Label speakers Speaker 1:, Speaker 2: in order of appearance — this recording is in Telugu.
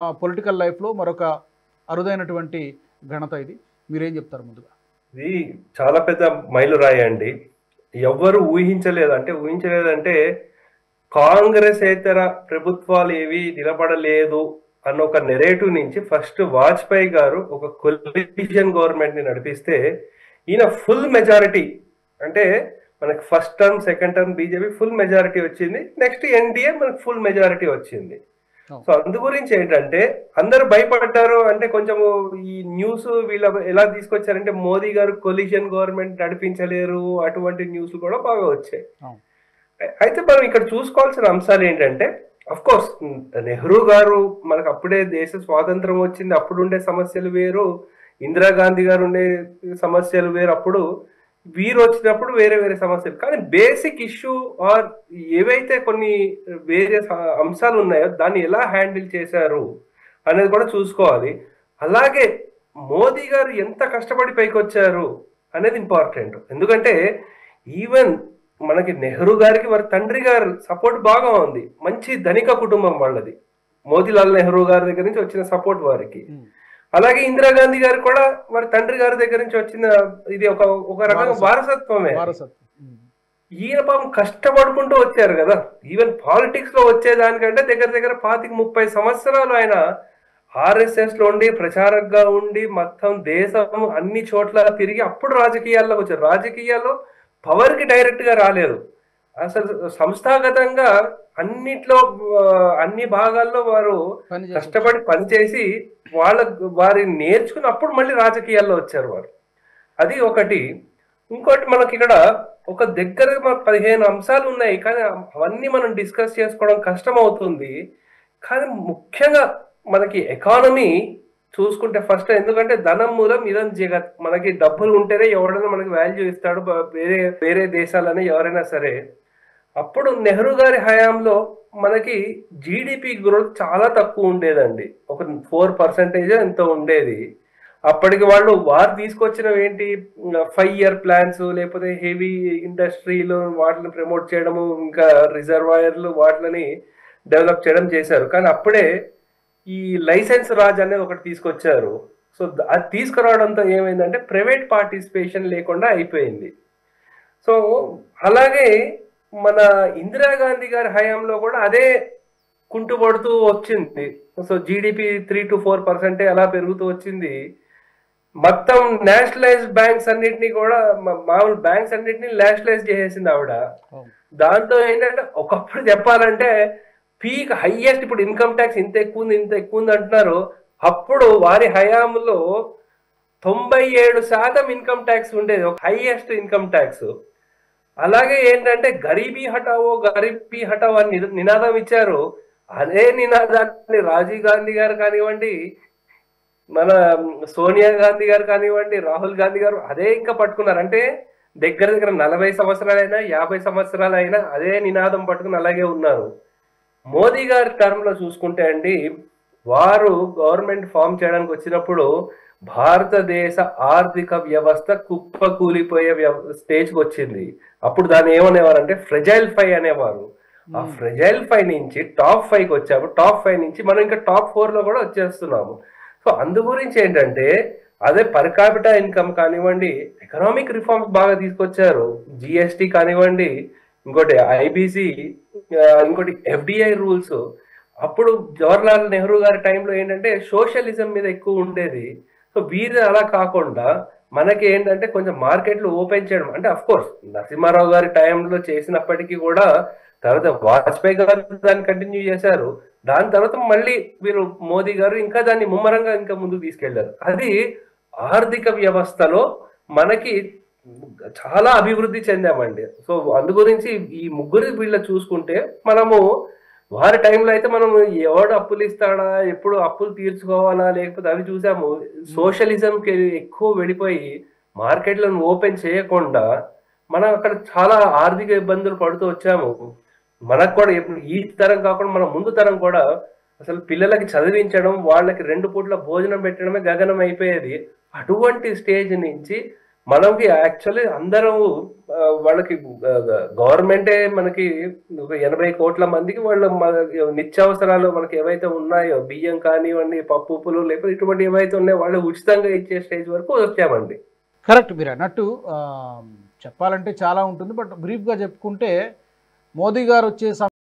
Speaker 1: పొలిటికల్ లైఫ్లో మరొక అరుదైనటువంటి ఘనత ఇది. మీరేం చెప్తారు ముందుగా?
Speaker 2: ఇది చాలా పెద్ద మైలురాయి అండి. ఎవ్వరు ఊహించలేదంటే కాంగ్రెసేతర ప్రభుత్వాలు ఏవి నిలబడలేదు అన్న ఒక నెరేటివ్ నుంచి ఫస్ట్ వాజ్పేయి గారు ఒక కొలిషన్ గవర్నమెంట్ ని నడిపిస్తే ఈయన ఫుల్ మెజారిటీ, అంటే మనకి first term second term BJP full majority వచ్చింది, నెక్స్ట్ ఎన్డీఏ మనకి ఫుల్ మెజారిటీ వచ్చింది. సో అందు గురించి ఏంటంటే అందరూ భయపడ్డారు. అంటే కొంచెం ఈ న్యూస్ వీళ్ళ ఎలా తీసుకొచ్చారంటే మోదీ గారు కొలిషన్ గవర్నమెంట్ నడిపించలేరు, అటువంటి న్యూస్ కూడా బాగా వచ్చాయి. అయితే మనం ఇక్కడ చూసుకోవాల్సిన అంశాలు ఏంటంటే, అఫ్ కోర్స్ నెహ్రూ గారు మనకు అప్పుడే దేశ స్వాతంత్రం వచ్చింది, అప్పుడు ఉండే సమస్యలు వేరు, ఇందిరాగాంధీ గారు ఉండే సమస్యలు వేరు, అప్పుడు వీరు వచ్చినప్పుడు వేరే వేరే సమస్యలు. కానీ బేసిక్ ఇష్యూ ఆర్ ఏవైతే కొన్ని వేరే అంశాలు ఉన్నాయో దాన్ని ఎలా హ్యాండిల్ చేశారు అనేది కూడా చూసుకోవాలి. అలాగే మోదీ గారు ఎంత కష్టపడి పైకి వచ్చారు అనేది ఇంపార్టెంట్. ఎందుకంటే ఈవెన్ మనకి నెహ్రూ గారికి వారి తండ్రి గారు సపోర్ట్ బాగా ఉంది, మంచి ధనిక కుటుంబం వాళ్ళది, మోతీలాల్ నెహ్రూ గారి దగ్గర నుంచి వచ్చిన సపోర్ట్ వారికి. అలాగే ఇందిరాగాంధీ గారు కూడా వారి తండ్రి గారి దగ్గర నుంచి వచ్చిన ఇది ఒక రకంగా వారసత్వమే. ఈయన పాపం కష్టపడుకుంటూ వచ్చారు కదా. ఈవెన్ పాలిటిక్స్ లో వచ్చేదానికంటే దగ్గర దగ్గర 25-30 సంవత్సరాలు ఆయన ఆర్ఎస్ఎస్ లో ఉండి ప్రచారకగా ఉండి మొత్తం దేశం అన్ని చోట్ల తిరిగి అప్పుడు రాజకీయాల్లోకి వచ్చారు. రాజకీయాల్లో పవర్ కి డైరెక్ట్ గా రాలేదు, అసలు సంస్థాగతంగా అన్నిట్లో అన్ని భాగాల్లో వారు కష్టపడి పనిచేసి వారిని నేర్చుకుని అప్పుడు మళ్ళీ రాజకీయాల్లో వచ్చారు వారు. అది ఒకటి. ఇంకోటి మనకి ఇక్కడ ఒక దగ్గర 15 అంశాలు ఉన్నాయి, కానీ అవన్నీ మనం డిస్కస్ చేసుకోవడం కష్టం అవుతుంది. కానీ ముఖ్యంగా మనకి ఎకానమీ చూసుకుంటే ఫస్ట్, ఎందుకంటే ధనం మూలం ఇదం జగత్, మనకి డబ్బులు ఉంటేనే ఎవరైనా మనకి వాల్యూ ఇస్తాడు, వేరే వేరే దేశాలనే ఎవరైనా సరే. అప్పుడు నెహ్రూ గారి హయాంలో మనకి జీడిపి గ్రోత్ చాలా తక్కువ ఉండేదండి, ఒక 4% ఎంతో ఉండేది. అప్పటికి వాళ్ళు వారు తీసుకొచ్చినవి ఏంటి, 5-year ప్లాన్స్, లేకపోతే హెవీ ఇండస్ట్రీలు వాటిని ప్రమోట్ చేయడము, ఇంకా రిజర్వాయర్లు వాటిని డెవలప్ చేయడం చేశారు. కానీ అప్పుడే ఈ లైసెన్స్ రాజ్ అనేది ఒకటి తీసుకొచ్చారు. సో అది తీసుకురావడంతో ఏమైందంటే ప్రైవేట్ పార్టిసిపేషన్ లేకుండా అయిపోయింది. సో అలాగే మన ఇందిరాగాంధీ గారి హయాంలో కూడా అదే కుంటుపడుతూ వచ్చింది. సో జీడిపి 3-4% అలా పెరుగుతూ వచ్చింది. మొత్తం నేషనలైజ్డ్ బ్యాంక్స్ అన్నిటినీ కూడా, మామూలు బ్యాంక్స్ అన్నిటినీ నేషనలైజ్ చేసేసింది ఆవిడ. దాంతో ఏంటంటే ఒకప్పుడు చెప్పాలంటే పీక్ హైయెస్ట్, ఇప్పుడు ఇన్కమ్ ట్యాక్స్ ఇంత ఎక్కువ ఉంది అంటున్నారు, అప్పుడు వారి హయాంలో 97% ఇన్కమ్ ట్యాక్స్ ఉండేది, ఒక హైయెస్ట్ ఇన్కమ్ ట్యాక్స్. అలాగే ఏంటంటే గరీబీ హటావో అని నినాదం ఇచ్చారు. అదే నినాదాన్ని రాజీవ్ గాంధీ గారు కానివ్వండి, మన సోనియా గాంధీ గారు కానివ్వండి, రాహుల్ గాంధీ గారు అదే ఇంకా పట్టుకున్నారు. అంటే దగ్గర దగ్గర 40 సంవత్సరాలైనా 50 సంవత్సరాలైనా అదే నినాదం పట్టుకుని అలాగే ఉన్నారు. మోదీ గారి టర్మ్ లో చూసుకుంటే అండి, వారు గవర్నమెంట్ ఫామ్ చేయడానికి వచ్చినప్పుడు భారతదేశ ఆర్థిక వ్యవస్థ కుప్పకూలిపోయే స్టేజ్కి వచ్చింది. అప్పుడు దాన్ని ఏమనేవారు అంటే ఫ్రెజైల్ 5 అనేవారు. ఆ ఫ్రెజైల్ 5 నుంచి టాప్ 5కి వచ్చాము, టాప్ 5 నుంచి మనం ఇంకా టాప్ 4లో కూడా వచ్చేస్తున్నాము. సో అందు గురించి ఏంటంటే అదే పర్ క్యాపిటా ఇన్కమ్ కానివ్వండి, ఎకనామిక్ రిఫార్మ్స్ బాగా తీసుకొచ్చారు, జిఎస్టి కానివ్వండి, ఇంకోటి ఐబిసి, ఇంకోటి ఎఫ్డిఐ రూల్స్. అప్పుడు జవహర్లాల్ నెహ్రూ గారి టైంలో ఏంటంటే సోషలిజం మీద ఎక్కువ ఉండేది. సో వీరు అలా కాకుండా మనకి ఏంటంటే కొంచెం మార్కెట్లు ఓపెన్ చేయడం, అంటే అఫ్ కోర్స్ నరసింహారావు గారి టైంలో చేసినప్పటికీ కూడా తర్వాత వాజ్పేయి గారు దాన్ని కంటిన్యూ చేశారు. దాని తర్వాత మళ్ళీ వీరు మోదీ గారు ఇంకా దాన్ని ముమ్మరంగా ఇంకా ముందుకు తీసుకెళ్లారు. అది ఆర్థిక వ్యవస్థలో మనకి చాలా అభివృద్ధి చెందామండి. సో అందు గురించి ఈ ముగ్గురు వీళ్ళ చూసుకుంటే మనము వారి టైంలో అయితే మనం ఎవడు అప్పులు ఇస్తాడా, ఎప్పుడు అప్పులు తీర్చుకోవాలా, లేకపోతే అవి చూసాము. సోషలిజంకి ఎక్కువ వెళ్ళిపోయి మార్కెట్లను ఓపెన్ చేయకుండా మనం అక్కడ చాలా ఆర్థిక ఇబ్బందులు పడుతూ వచ్చాము. మనకు కూడా ఈ తరం కాకుండా మన ముందు తరం కూడా అసలు పిల్లలకి చదివించడం, వాళ్ళకి 2 పూట్ల భోజనం పెట్టడమే గగనం అయిపోయేది. అటువంటి స్టేజ్ నుంచి మనకి యాక్చువల్లీ అందరం వాళ్ళకి గవర్నమెంటే మనకి ఒక 80 కోట్ల మందికి వాళ్ళ నిత్యావసరాలు మనకి ఏవైతే ఉన్నాయో, బియ్యం కానివ్వండి, పప్పు ఉప్పులు, లేకపోతే ఇటువంటి ఏవైతే ఉన్నాయో వాళ్ళు ఉచితంగా ఇచ్చే స్టేజ్ వరకు వచ్చామండి.
Speaker 1: కరెక్ట్. మీరు అన్నట్టు చెప్పాలంటే చాలా ఉంటుంది. బట్ బ్రీఫ్గా చెప్పుకుంటే మోదీ గారు వచ్చే